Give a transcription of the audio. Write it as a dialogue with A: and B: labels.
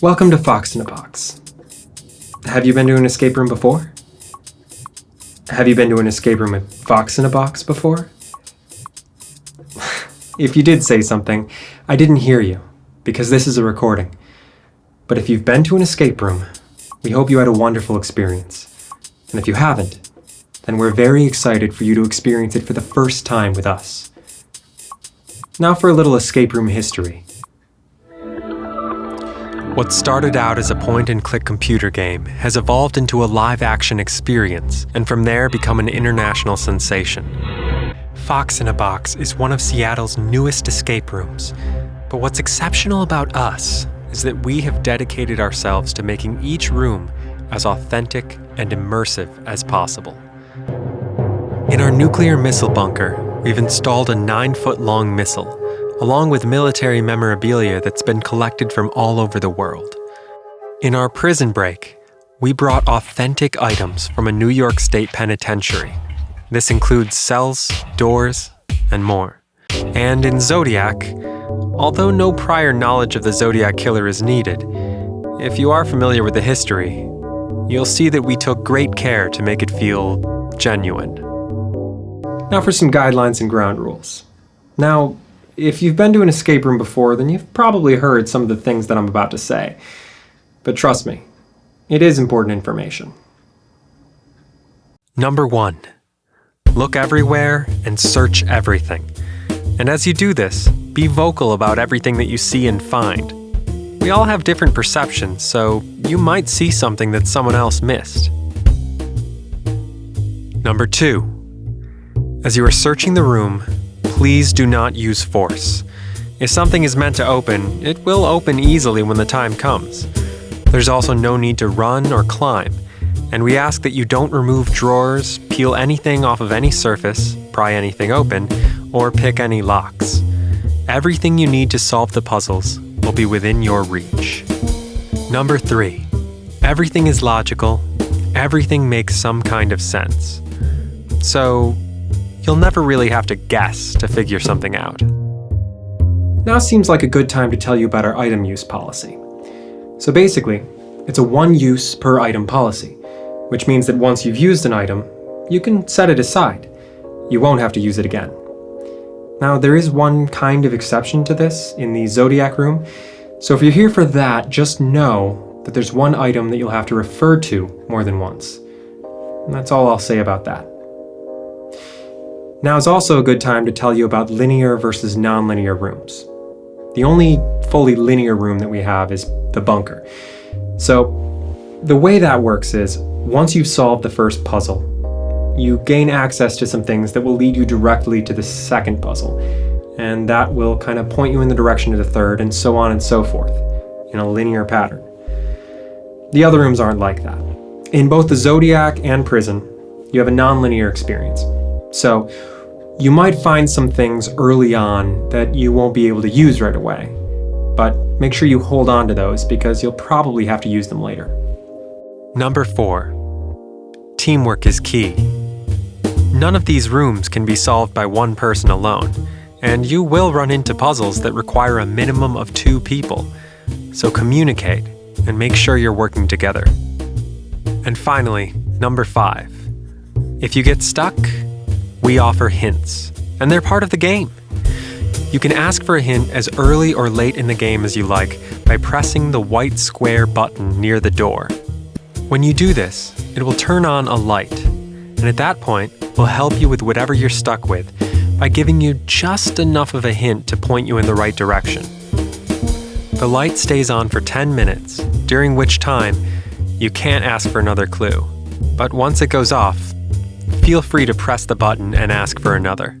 A: Welcome to Fox in a Box. Have you been to an escape room before? Have you been to an escape room with Fox in a Box before? If you did say something, I didn't hear you, because this is a recording. But if you've been to an escape room, we hope you had a wonderful experience. And if you haven't, then we're very excited for you to experience it for the first time with us. Now for a little escape room history. What started out as a point-and-click computer game has evolved into a live-action experience, and from there become an international sensation. Fox in a Box is one of Seattle's newest escape rooms, but what's exceptional about us is that we have dedicated ourselves to making each room as authentic and immersive as possible. In our nuclear missile bunker, we've installed a 9-foot-long missile, along with military memorabilia that's been collected from all over the world. In our prison break, we brought authentic items from a New York State penitentiary. This includes cells, doors, and more. And in Zodiac, although no prior knowledge of the Zodiac Killer is needed, if you are familiar with the history, you'll see that we took great care to make it feel genuine. Now for some guidelines and ground rules. Now, if you've been to an escape room before, then you've probably heard some of the things that I'm about to say. But trust me, it is important information. Number 1. Look everywhere and search everything. And as you do this, be vocal about everything that you see and find. We all have different perceptions, so you might see something that someone else missed. Number 2. As you are searching the room, please do not use force. If something is meant to open, it will open easily when the time comes. There's also no need to run or climb, and we ask that you don't remove drawers, peel anything off of any surface, pry anything open, or pick any locks. Everything you need to solve the puzzles will be within your reach. Number 3. Everything is logical. Everything makes some kind of sense. So, you'll never really have to guess to figure something out. Now seems like a good time to tell you about our item use policy. So basically, it's a one use per item policy, which means that once you've used an item, you can set it aside. You won't have to use it again. Now there is one kind of exception to this in the Zodiac room, so if you're here for that, just know that there's one item that you'll have to refer to more than once. And that's all I'll say about that. Now is also a good time to tell you about linear versus non-linear rooms. The only fully linear room that we have is the bunker. So the way that works is, once you've solved the first puzzle, you gain access to some things that will lead you directly to the second puzzle, and that will kind of point you in the direction of the third, and so on and so forth, in a linear pattern. The other rooms aren't like that. In both the Zodiac and Prison, you have a non-linear experience. So, you might find some things early on that you won't be able to use right away, but make sure you hold on to those because you'll probably have to use them later. Number 4. Teamwork is key. None of these rooms can be solved by one person alone, and you will run into puzzles that require a minimum of 2 people, so communicate and make sure you're working together. And finally, number 5. If you get stuck, we offer hints, and they're part of the game. You can ask for a hint as early or late in the game as you like by pressing the white square button near the door. When you do this, it will turn on a light, and at that point, we'll help you with whatever you're stuck with by giving you just enough of a hint to point you in the right direction. The light stays on for 10 minutes, during which time you can't ask for another clue. But once it goes off, feel free to press the button and ask for another.